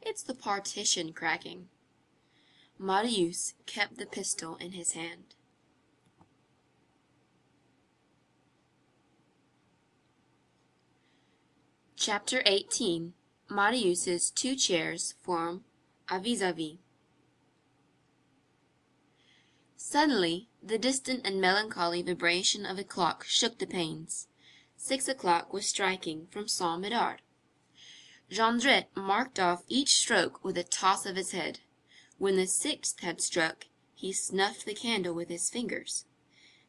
It's the partition cracking." Marius kept the pistol in his hand. Chapter 18. Marius's two chairs form a vis-a-vis. Suddenly, the distant and melancholy vibration of a clock shook the panes. 6 o'clock was striking from Saint-Médard. Jondrette marked off each stroke with a toss of his head. When the 6th had struck, he snuffed the candle with his fingers.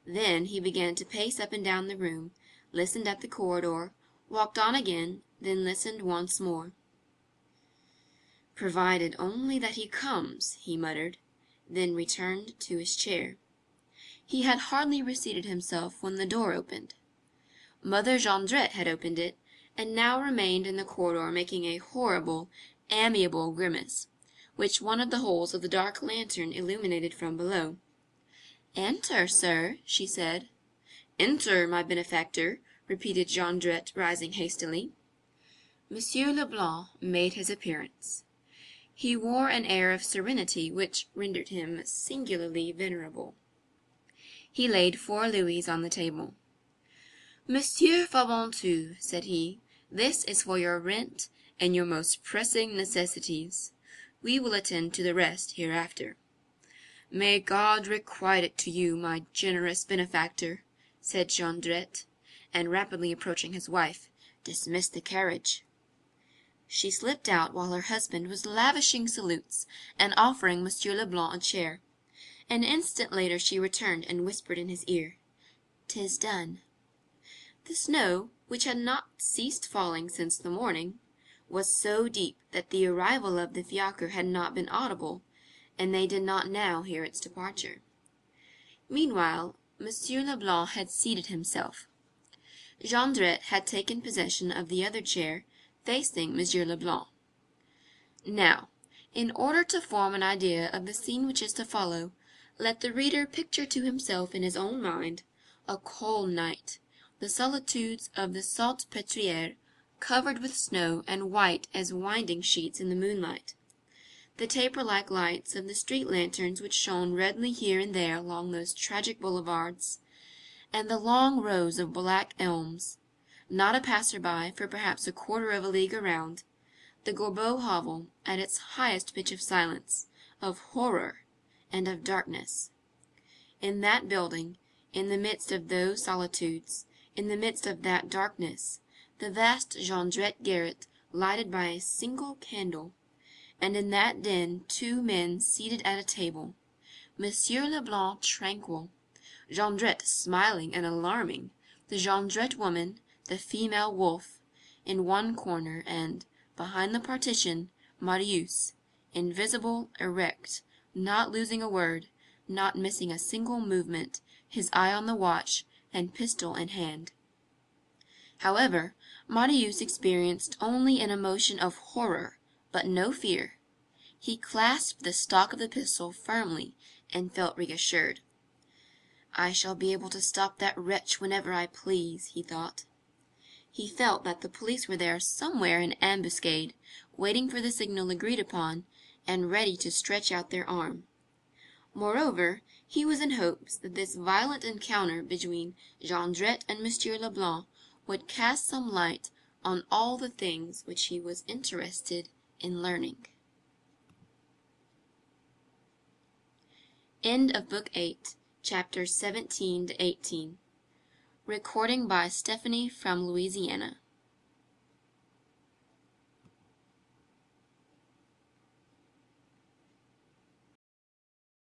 Then he began to pace up and down the room, listened at the corridor, walked on again, then listened once more. "Provided only that he comes," he muttered, then returned to his chair. He had hardly reseated himself when the door opened. Mother Jondrette had opened it, and now remained in the corridor making a horrible, amiable grimace, which one of the holes of the dark lantern illuminated from below. "Enter, sir," she said. "Enter, my benefactor," repeated Jondrette, rising hastily. Monsieur Leblanc made his appearance. He wore an air of serenity which rendered him singularly venerable. He laid 4 louis on the table. "Monsieur Fabantou," said he, "this is for your rent and your most pressing necessities. We will attend to the rest hereafter." "May God requite it to you, my generous benefactor," said Jondrette, and rapidly approaching his wife, dismissed the carriage. She slipped out while her husband was lavishing salutes and offering Monsieur Leblanc a chair. An instant later she returned and whispered in his ear, "'Tis done." The snow, which had not ceased falling since the morning, was so deep that the arrival of the fiacre had not been audible, and they did not now hear its departure. Meanwhile, Monsieur Leblanc had seated himself. Jondrette had taken possession of the other chair, facing Monsieur Leblanc. Now, in order to form an idea of the scene which is to follow, let the reader picture to himself in his own mind a cold night, the solitudes of the Salpêtrière covered with snow and white as winding sheets in the moonlight, the taper-like lights of the street lanterns which shone redly here and there along those tragic boulevards, and the long rows of black elms, not a passer-by for perhaps a quarter of a league around, the Gorbeau hovel at its highest pitch of silence, of horror, and of darkness. In that building, in the midst of those solitudes, in the midst of that darkness, the vast Jondrette garret lighted by a single candle, and in that den 2 men seated at a table, Monsieur Leblanc tranquil, Jondrette smiling and alarming, the Jondrette woman, the female wolf, in one corner, and, behind the partition, Marius, invisible, erect, not losing a word, not missing a single movement, his eye on the watch, and pistol in hand. However, Marius experienced only an emotion of horror, but no fear. He clasped the stock of the pistol firmly, and felt reassured. "I shall be able to stop that wretch whenever I please," he thought. He felt that the police were there somewhere in ambuscade, waiting for the signal agreed upon, and ready to stretch out their arm. Moreover, he was in hopes that this violent encounter between Jondrette and Monsieur Leblanc would cast some light on all the things which he was interested in learning. End of Book 8, Chapters 17 to 18. Recording by Stephanie from Louisiana.